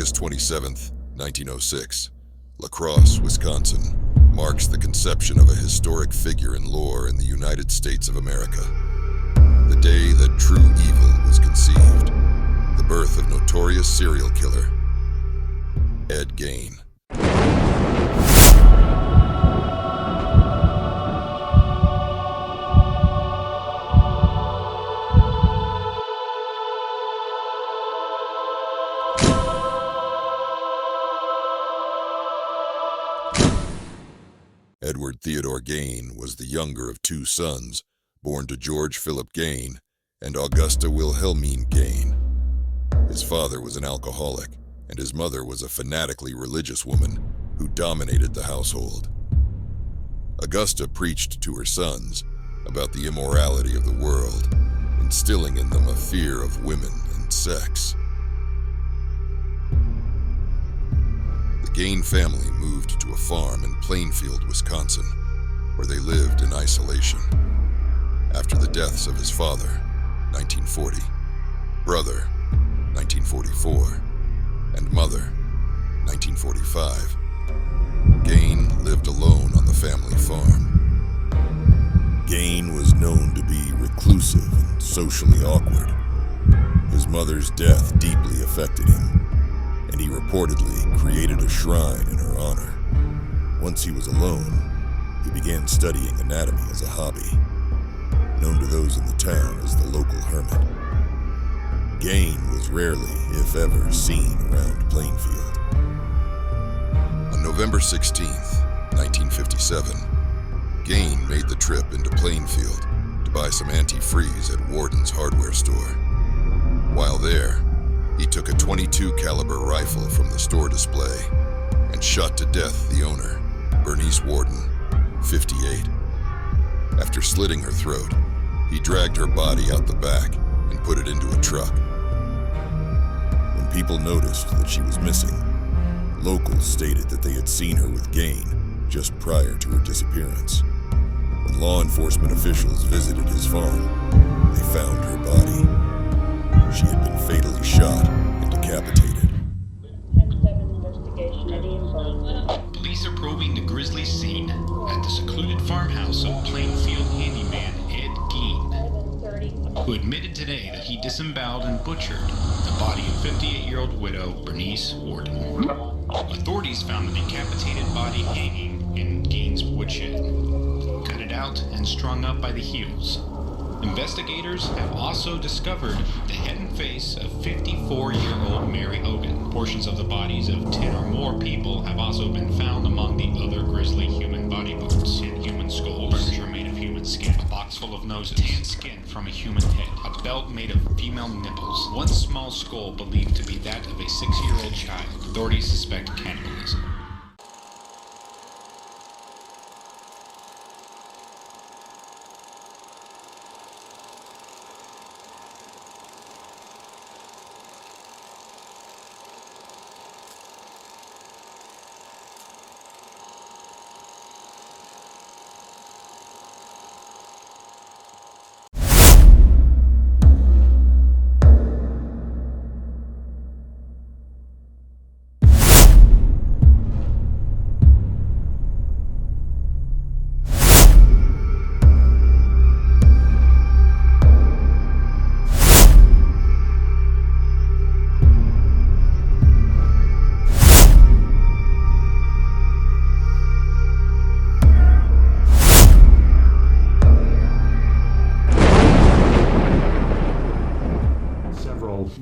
August 27th, 1906, La Crosse, Wisconsin, marks the conception of a historic figure in lore in the United States of America. The day that true evil was conceived. The birth of notorious serial killer, Ed Gein. Edward Theodore Gein was the younger of two sons, born to George Philip Gein and Augusta Wilhelmine Gein. His father was an alcoholic, and his mother was a fanatically religious woman who dominated the household. Augusta preached to her sons about the immorality of the world, instilling in them a fear of women and sex. The Gein family moved to a farm in Plainfield, Wisconsin, where they lived in isolation. After the deaths of his father, 1940, brother, 1944, and mother, 1945, Gein lived alone on the family farm. Gein was known to be reclusive and socially awkward. His mother's death deeply affected him, and he reportedly created a shrine in her honor. Once he was alone, he began studying anatomy as a hobby, known to those in the town as the local hermit. Gein was rarely, if ever, seen around Plainfield. On November 16th, 1957, Gein made the trip into Plainfield to buy some antifreeze at Warden's hardware store. While there, he took a .22 caliber rifle from the store display and shot to death the owner, Bernice Warden, 58. After slitting her throat, he dragged her body out the back and put it into a truck. When people noticed that she was missing, locals stated that they had seen her with Gein just prior to her disappearance. When law enforcement officials visited his farm, they found her body. She had been fatally shot and decapitated. Police are probing the grisly scene at the secluded farmhouse of Plainfield handyman Ed Gein, who admitted today that he disemboweled and butchered the body of 58-year-old widow Bernice Warden. Authorities found the decapitated body hanging in Gein's woodshed, gutted out and strung up by the heels. Investigators have also discovered the head and face of 54-year-old Mary Hogan. Portions of the bodies of 10 or more people have also been found among the other grisly human body parts. 10 human skulls, furniture made of human skin, a box full of noses, tan skin from a human head, a belt made of female nipples, one small skull believed to be that of a 6-year-old child. Authorities suspect cannibalism.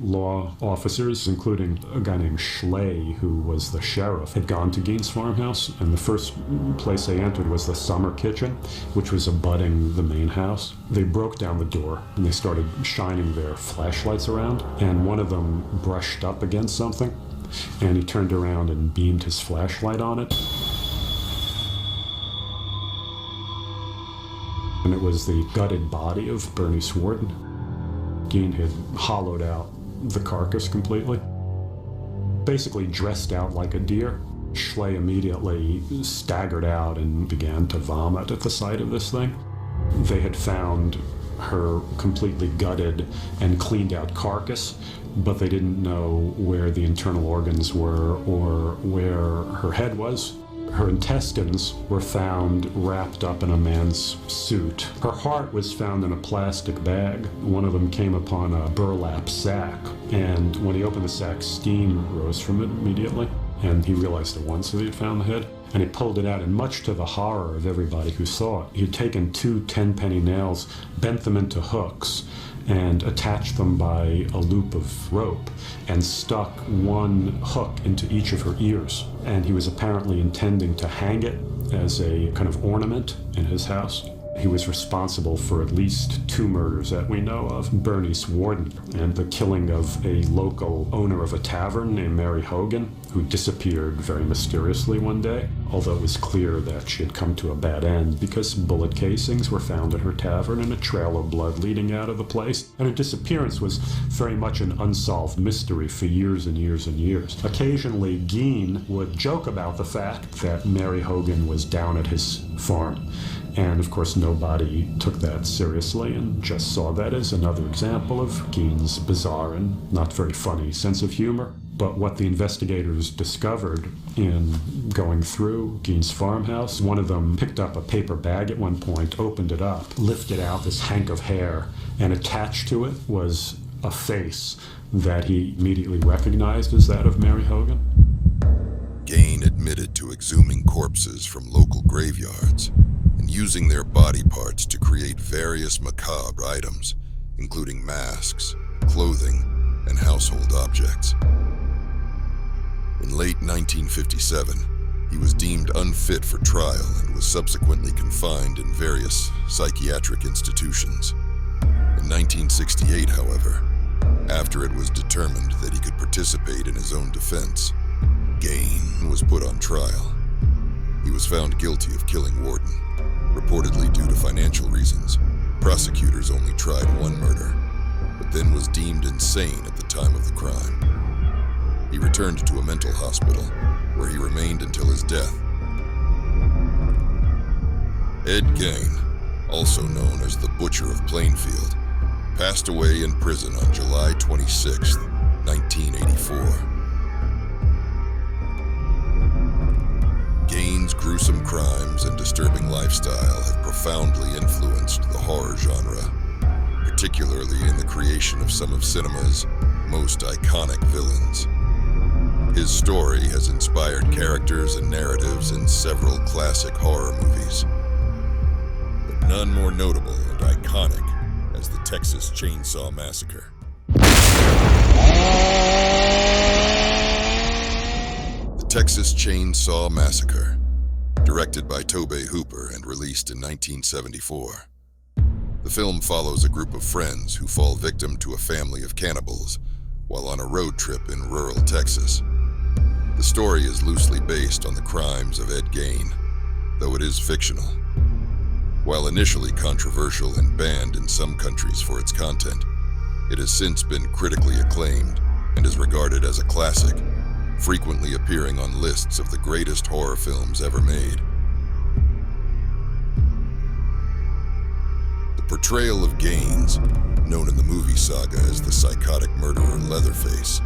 Law officers, including a guy named Schley, who was the sheriff, had gone to Gein's farmhouse, and the first place they entered was the summer kitchen, which was abutting the main house. They broke down the door, and they started shining their flashlights around, and one of them brushed up against something, and he turned around and beamed his flashlight on it. And it was the gutted body of Bernice Warden. Gein had hollowed out the carcass completely, basically dressed out like a deer. Schley immediately staggered out and began to vomit at the sight of this thing. They had found her completely gutted and cleaned out carcass, but they didn't know where the internal organs were or where her head was. Her intestines were found wrapped up in a man's suit. Her heart was found in a plastic bag. One of them came upon a burlap sack, and when he opened the sack, steam rose from it immediately, and he realized at once that he had found the head. And he pulled it out, and much to the horror of everybody who saw it, he had taken 2 10-penny nails, bent them into hooks, and attached them by a loop of rope, and stuck one hook into each of her ears. And he was apparently intending to hang it as a kind of ornament in his house. He was responsible for at least 2 murders that we know of. Bernice Warden, and the killing of a local owner of a tavern named Mary Hogan, who disappeared very mysteriously one day, although it was clear that she had come to a bad end because bullet casings were found in her tavern and a trail of blood leading out of the place. And her disappearance was very much an unsolved mystery for years and years and years. Occasionally, Gein would joke about the fact that Mary Hogan was down at his farm. And of course, nobody took that seriously and just saw that as another example of Gein's bizarre and not very funny sense of humor. But what the investigators discovered in going through Gein's farmhouse, one of them picked up a paper bag at one point, opened it up, lifted out this hank of hair, and attached to it was a face that he immediately recognized as that of Mary Hogan. Gein admitted to exhuming corpses from local graveyards and using their body parts to create various macabre items, including masks, clothing, and household objects. In late 1957, he was deemed unfit for trial and was subsequently confined in various psychiatric institutions. In 1968, however, after it was determined that he could participate in his own defense, Gein was put on trial. He was found guilty of killing Warden, reportedly due to financial reasons. Prosecutors only tried one murder, but then was deemed insane at the time of the crime. He returned to a mental hospital, where he remained until his death. Ed Gein, also known as the Butcher of Plainfield, passed away in prison on July 26, 1984. Gein's gruesome crimes and disturbing lifestyle have profoundly influenced the horror genre, particularly in the creation of some of cinema's most iconic villains. His story has inspired characters and narratives in several classic horror movies, but none more notable and iconic as the Texas Chainsaw Massacre. The Texas Chainsaw Massacre, directed by Tobe Hooper and released in 1974. The film follows a group of friends who fall victim to a family of cannibals while on a road trip in rural Texas. The story is loosely based on the crimes of Ed Gein, though it is fictional. While initially controversial and banned in some countries for its content, it has since been critically acclaimed and is regarded as a classic, frequently appearing on lists of the greatest horror films ever made. The portrayal of Gaines, known in the movie saga as the psychotic murderer Leatherface,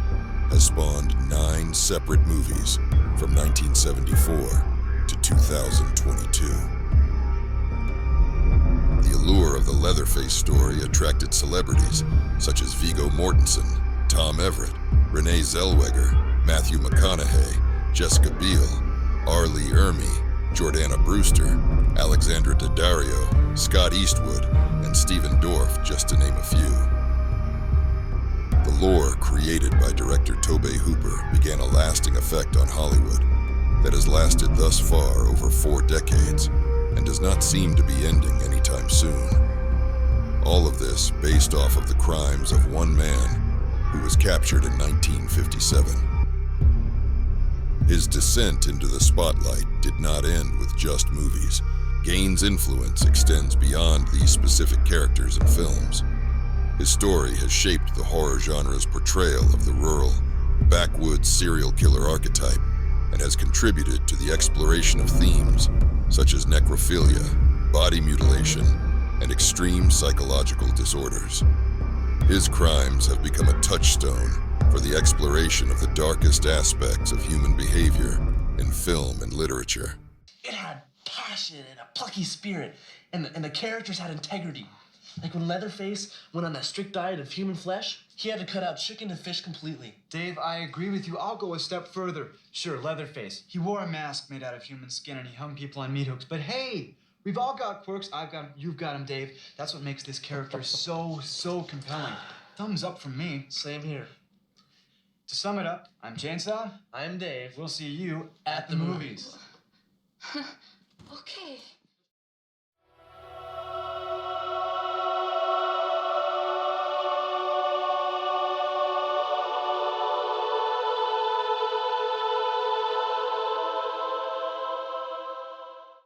has spawned 9 separate movies from 1974 to 2022. The allure of the Leatherface story attracted celebrities such as Viggo Mortensen, Tom Everett, Renee Zellweger, Matthew McConaughey, Jessica Biel, R. Lee Ermey, Jordana Brewster, Alexandra Daddario, Scott Eastwood, and Stephen Dorff, just to name a few. The lore created by director Tobe Hooper began a lasting effect on Hollywood that has lasted thus far over 4 decades and does not seem to be ending anytime soon. All of this based off of the crimes of one man who was captured in 1957. His descent into the spotlight did not end with just movies. Gein's influence extends beyond these specific characters and films. His story has shaped the horror genre's portrayal of the rural, backwoods serial killer archetype and has contributed to the exploration of themes such as necrophilia, body mutilation, and extreme psychological disorders. His crimes have become a touchstone for the exploration of the darkest aspects of human behavior in film and literature. It had passion and a plucky spirit, and the characters had integrity. Like when Leatherface went on a strict diet of human flesh, he had to cut out chicken and fish completely. Dave, I agree with you. I'll go a step further. Sure, Leatherface. He wore a mask made out of human skin and he hung people on meat hooks. But hey, we've all got quirks. I've got 'em, you've got 'em, Dave. That's what makes this character so compelling. Thumbs up from me. Same here. To sum it up, I'm Chainsaw. I'm Dave. We'll see you at the movies. Okay.